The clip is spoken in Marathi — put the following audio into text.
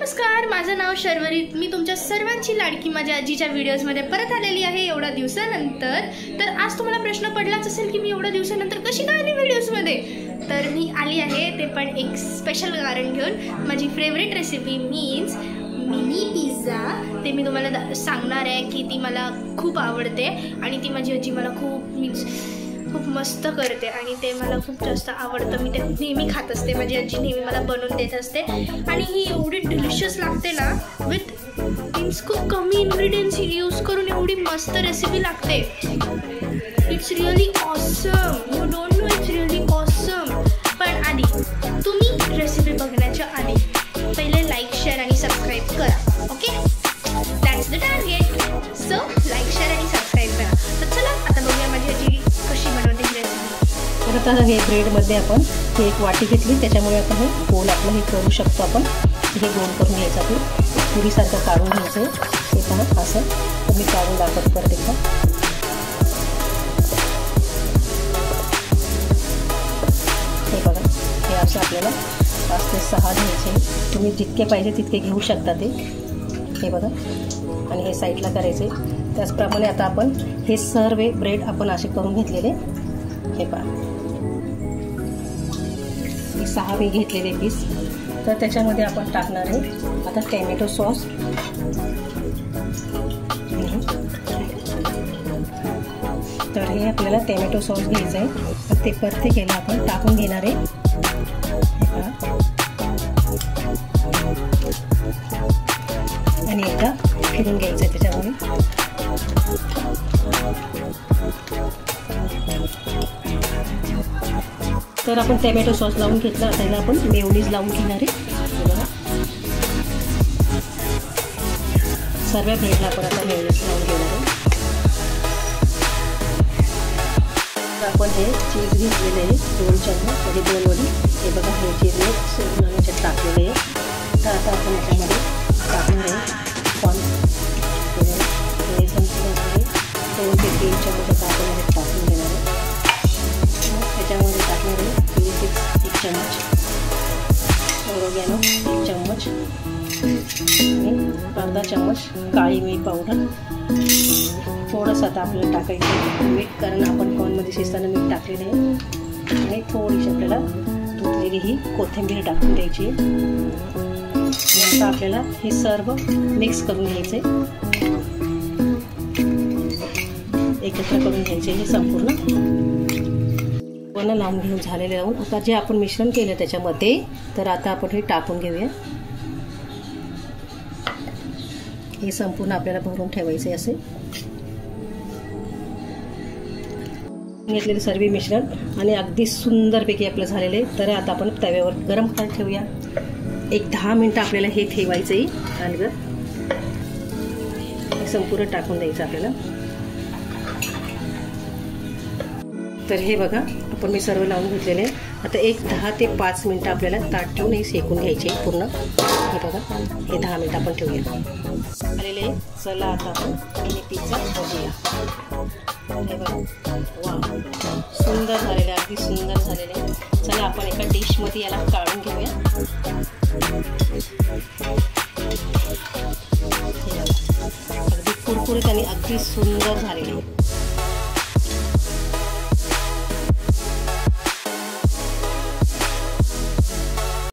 नमस्कार, माझं नाव शर्वरी. मी तुमच्या सर्वांची लाडकी माझ्या आजीच्या व्हिडिओजमध्ये परत आलेली आहे एवढ्या दिवसानंतर. तर आज तुम्हाला प्रश्न पडलाच असेल की मी एवढ्या दिवसानंतर कशी काय आली व्हिडिओजमध्ये. तर मी आली आहे ते पण एक स्पेशल कारण घेऊन. माझी favourite recipe means mini pizza. ते मी तुम्हाला सांगणार आहे की ती मला खूप आवडते आणि ती माझी आजी मला खूप मस्त करते आणि ते मला खूप जास्त आवडतं. मी ते नेहमी खात असते. माझी आजी नेहमी मला बनवून देत असते आणि ही एवढी डिलिशियस लागते ना. विथ मीन्स खूप कमी इन्ग्रेडियंट्स यूज करून एवढी मस्त रेसिपी लागते. It's really awesome. You don't know, it's really awesome. पण आधी तुम्ही रेसिपी बघण्याच्या आधी पहिले लाईक, शेअर आणि सबस्क्राईब करा. Okay, that's the target. So like, share आणि सबस्क्राईब करा. तर चला आता बघूया माझी आजी कशी बनवते ही रेसिपी. तर आता हे ब्रेडमध्ये आपण ही एक वाटी घेतली, त्याच्यामुळे आपण हे गोल आपलं हे करू शकतो. आपण हे गोल करून घ्यायचं. आपण पुरीसारखं काढून घ्यायचं आहे. हे पहा असं. तर मी काढून दाखवतो परत एकदा. हे बघा, हे असं आपल्याला 5 ते 6 घ्यायचे. तुम्ही जितके पाहिजे तितके घेऊ शकता ते. हे बघा, आणि हे साईडला करायचे. त्याचप्रमाणे आता आपण हे सर्व ब्रेड आपण असे करून घेतलेले. हे पहा, हे 6 मी घेतलेले पीस. तर त्याच्यामध्ये आपण टाकणार आहे आता टॅमॅटो सॉस. तर हे आपल्याला टॅमॅटो सॉस घ्यायचं आहे. तर ते प्रत्येकाला आपण टाकून घेणार आहे. हे पहा, आणि एकदा फिरून घ्यायचं आहे त्याच्यामध्ये. तर आपण टॅमॅटो सॉस लावून घेतला. त्याला आपण मेयोनीज लावून घेणार आहे. बघा, सर्व ब्रेडला आपण आता मेयोनीज लावून घेणार आहे. आपण हे चीज घेतलेले आहे 2 चमचे, म्हणजे 2 वडी. हे बघा, हे चीज मी सोडून याच्यात टाकलेले आहे. तर आता आपण याच्यामध्ये टाकणार आहे कॉर्न. हे संपूर्ण 2 ते 3 चमचे आपण याच्यात टाकून घेणार आहे. त्याच्यामध्ये टाकणार आहे चिली 1 चमच, ओरिगॅनो 1 चमच आणि अर्धा चमच काळी मिरी पावडर. थोडंसं आता आपल्याला टाकायचं मीठ, कारण आपण कॉर्नमध्ये शिजताना मीठ टाकलेलं आहे. आणि थोडीशी आपल्याला धुतलेली ही कोथिंबीर टाकून द्यायची. आता आपल्याला हे सर्व मिक्स करून घ्यायचे, एकत्र करून घ्यायचे हे संपूर्ण. लावून घेऊन झालेले लावून आता जे आपण मिश्रण केलं त्याच्यामध्ये, तर आता आपण हे टाकून घेऊया. हे संपूर्ण आपल्याला भरून ठेवायचे असे. घेतलेले सर्व मिश्रण आणि अगदी सुंदरपैकी आपलं झालेले. तर आता आपण तव्यावर गरम करायला ठेवूया. एक 10 मिनिटं आपल्याला हे ठेवायचं आहे. आणि हे संपूर्ण टाकून द्यायचं आपल्याला. तर हे बघा, आपण मी सर्व लावून घेतलेले. आता एक 10 ते 5 मिनिटं आपल्याला ताट ठेवून हे शेकून घ्यायचे पूर्ण. हे बघा, हे 10 मिनिटं आपण ठेवूया. आलेले. चला आता आपण मिनी पिझ्झा बघूया. हे बघा, वा, सुंदर झालेले, अगदी सुंदर झालेले. चला आपण एका डिशमध्ये याला काढून घेऊया. हे बघा, अगदी कुरकुरीत आणि अगदी सुंदर झालेले.